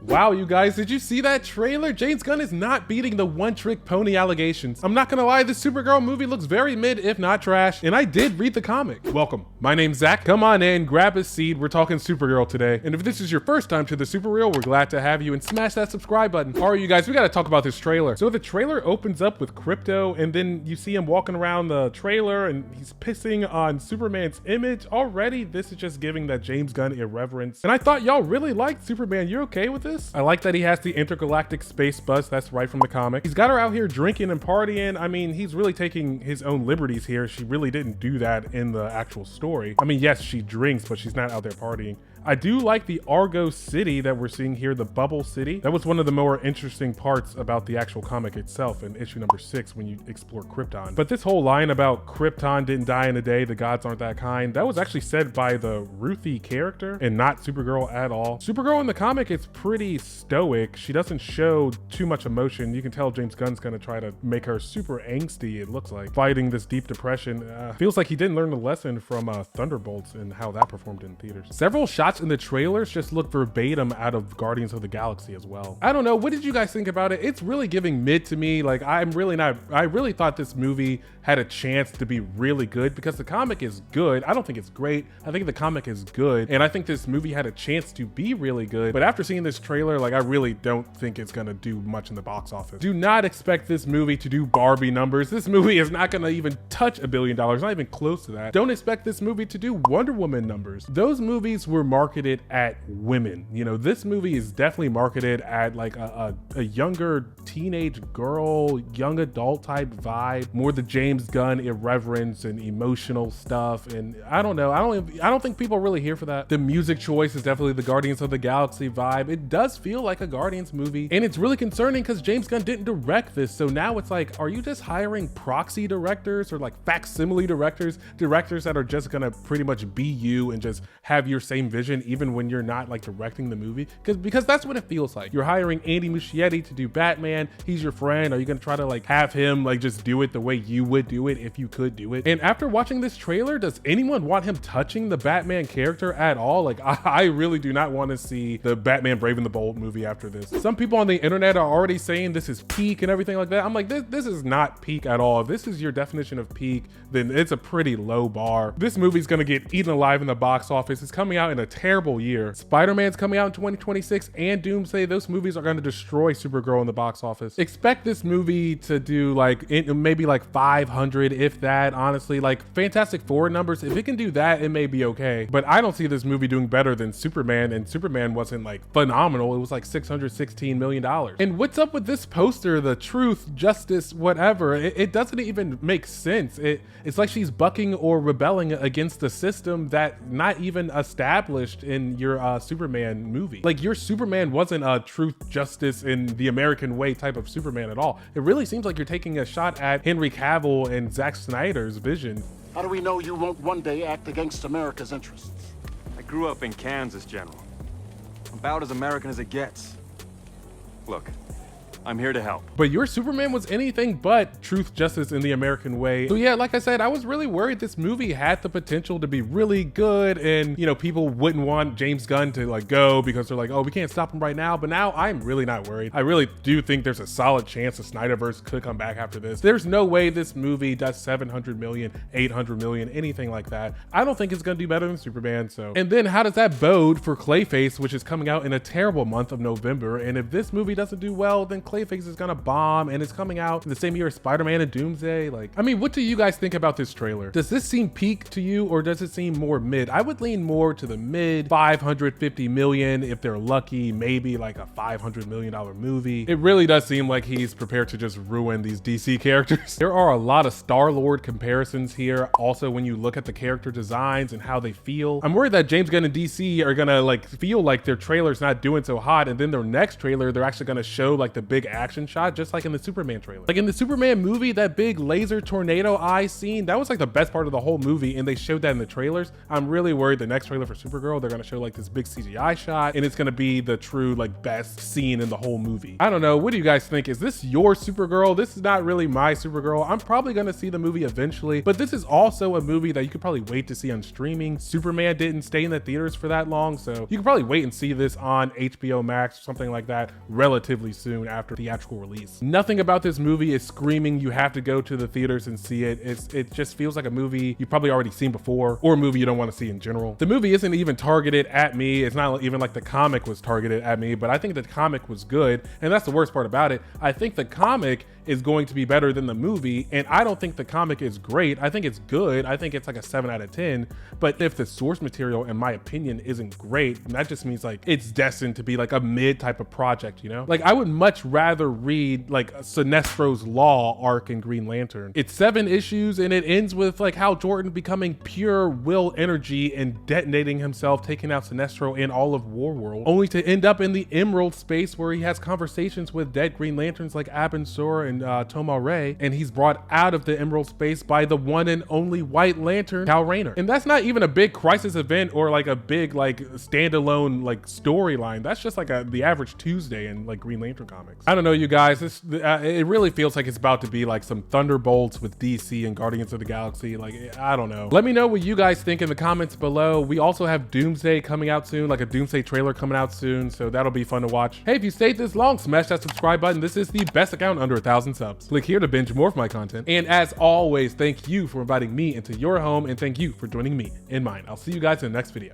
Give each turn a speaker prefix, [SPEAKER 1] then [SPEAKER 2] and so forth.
[SPEAKER 1] Wow, you guys, did you see that trailer? James Gunn is not beating the one-trick pony allegations. I'm not gonna lie, this Supergirl movie looks very mid, if not trash, and I did read the comic. Welcome, my name's Zach. Come on in, grab a seat. We're talking Supergirl today. And if this is your first time to the Super Reel, we're glad to have you, and smash that subscribe button. All right, you guys, we gotta talk about this trailer. So the trailer opens up with Crypto, and then you see him walking around the trailer, and he's pissing on Superman's image. Already, this is just giving that James Gunn irreverence. And I thought y'all really liked Superman. You're okay with this? I like that he has the intergalactic space bus. That's right from the comic. He's got her out here drinking and partying. I mean, he's really taking his own liberties here. She really didn't do that in the actual story. I mean, yes, she drinks, but she's not out there partying. I do like the Argo City that we're seeing here, the Bubble City. That was one of the more interesting parts about the actual comic itself in issue number 6 when you explore Krypton. But this whole line about Krypton didn't die in a day, the gods aren't that kind, that was actually said by the Ruthie character and not Supergirl at all. Supergirl in the comic is pretty stoic. She doesn't show too much emotion. You can tell James Gunn's gonna try to make her super angsty, it looks like. Fighting this deep depression. Feels like he didn't learn the lesson from Thunderbolts and how that performed in theaters. Several shots in the trailers just look verbatim out of Guardians of the Galaxy as well. I don't know, what did you guys think about it? It's really giving mid to me. Like, I really thought this movie had a chance to be really good because the comic is good. I don't think it's great. I think the comic is good. And I think this movie had a chance to be really good. But after seeing this trailer, like, I really don't think it's gonna do much in the box office. Do not expect this movie to do Barbie numbers. This movie is not gonna even touch $1 billion, not even close to that. Don't expect this movie to do Wonder Woman numbers. Those movies were marketed at women. You know, this movie is definitely marketed at like a younger teenage girl, young adult type vibe, more the James Gunn irreverence and emotional stuff. And I don't know, I don't think people are really here for that. The music choice is definitely the Guardians of the Galaxy vibe. It does feel like a Guardians movie, and it's really concerning because James Gunn didn't direct this. So now it's like, are you just hiring proxy directors or like facsimile directors that are just gonna pretty much be you and just have your same vision even when you're not like directing the movie? Because that's what it feels like. You're hiring Andy Muschietti to do Batman. He's your friend. Are you gonna try to like have him like just do it the way you would do it if you could do it? And after watching this trailer, does anyone want him touching the Batman character at all? Like, I really do not want to see the Batman Brave and the Bold movie after this. Some people on the internet are already saying this is peak and everything like that. I'm like, this is not peak at all. If this is your definition of peak, then it's a pretty low bar. This movie's gonna get eaten alive in the box office. It's coming out in a terrible year. Spider-Man's coming out in 2026 and Doomsday. Those movies are going to destroy Supergirl in the box office. Expect this movie to do like maybe like 500, if that. Honestly, like Fantastic Four numbers, if it can do that, it may be okay. But I don't see this movie doing better than Superman, and Superman wasn't like phenomenal. It was like $616 million. And what's up with this poster? The truth, justice, whatever. It doesn't even make sense. It's like she's bucking or rebelling against the system that not even established in your Superman movie. Like, your Superman wasn't a truth, justice, in the American way type of Superman at all. It really seems like you're taking a shot at Henry Cavill and Zack Snyder's vision.
[SPEAKER 2] How do we know you won't one day act against America's interests?
[SPEAKER 3] I grew up in Kansas, General. About as American as it gets. Look, I'm here to help.
[SPEAKER 1] But your Superman was anything but truth, justice, in the American way. So yeah, like I said, I was really worried this movie had the potential to be really good, and you know, people wouldn't want James Gunn to like go because they're like, oh, we can't stop him right now. But now I'm really not worried. I really do think there's a solid chance the Snyderverse could come back after this. There's no way this movie does 700 million, 800 million, anything like that. I don't think it's gonna do better than Superman. So, and then how does that bode for Clayface, which is coming out in a terrible month of November? And if this movie doesn't do well, then Clayface is gonna bomb, and it's coming out in the same year as Spider-Man and Doomsday. Like, I mean, what do you guys think about this trailer? Does this seem peak to you, or does it seem more mid? I would lean more to the mid. 550 million if they're lucky, maybe like a $500 million movie. It really does seem like he's prepared to just ruin these DC characters. There are a lot of Star-Lord comparisons here. Also, when you look at the character designs and how they feel, I'm worried that James Gunn and DC are gonna like feel like their trailer's not doing so hot, and then their next trailer, they're actually gonna show like the big big action shot, just like in the Superman trailer. Like in the Superman movie, that big laser tornado eye scene, that was like the best part of the whole movie, and they showed that in the trailers. I'm really worried the next trailer for Supergirl, they're gonna show like this big CGI shot, and it's gonna be the true like best scene in the whole movie. I don't know, what do you guys think? Is this your Supergirl? This is not really my Supergirl. I'm probably gonna see the movie eventually, but this is also a movie that you could probably wait to see on streaming. Superman didn't stay in the theaters for that long, so you can probably wait and see this on HBO Max or something like that relatively soon after theatrical release. Nothing about this movie is screaming you have to go to the theaters and see it. It just feels like a movie you've probably already seen before, or a movie you don't want to see in general. The movie isn't even targeted at me. It's not even like the comic was targeted at me, but I think the comic was good, and that's the worst part about it. I think the comic is going to be better than the movie, and I don't think the comic is great. I think it's good. I think it's like a 7 out of 10, but if the source material, in my opinion, isn't great, that just means like it's destined to be like a mid type of project, you know? Like I would much rather read like Sinestro's Law arc in Green Lantern. It's 7 issues, and it ends with like Hal Jordan becoming pure will energy and detonating himself, taking out Sinestro and all of Warworld, only to end up in the Emerald space where he has conversations with dead Green Lanterns like Abin Sur and Toma Ray, and he's brought out of the Emerald space by the one and only White Lantern, Kal Rayner. And that's not even a big crisis event or like a big like standalone like storyline. That's just like the average Tuesday in like Green Lantern comics. I don't know, you guys. It really feels like it's about to be like some Thunderbolts with DC and Guardians of the Galaxy. Like I don't know. Let me know what you guys think in the comments below. We also have Doomsday coming out soon, like a Doomsday trailer coming out soon, so that'll be fun to watch. Hey, if you stayed this long, smash that subscribe button. This is the best account under 1,000 subs. Click here to binge more of my content. And as always, thank you for inviting me into your home, and thank you for joining me in mine. I'll see you guys in the next video.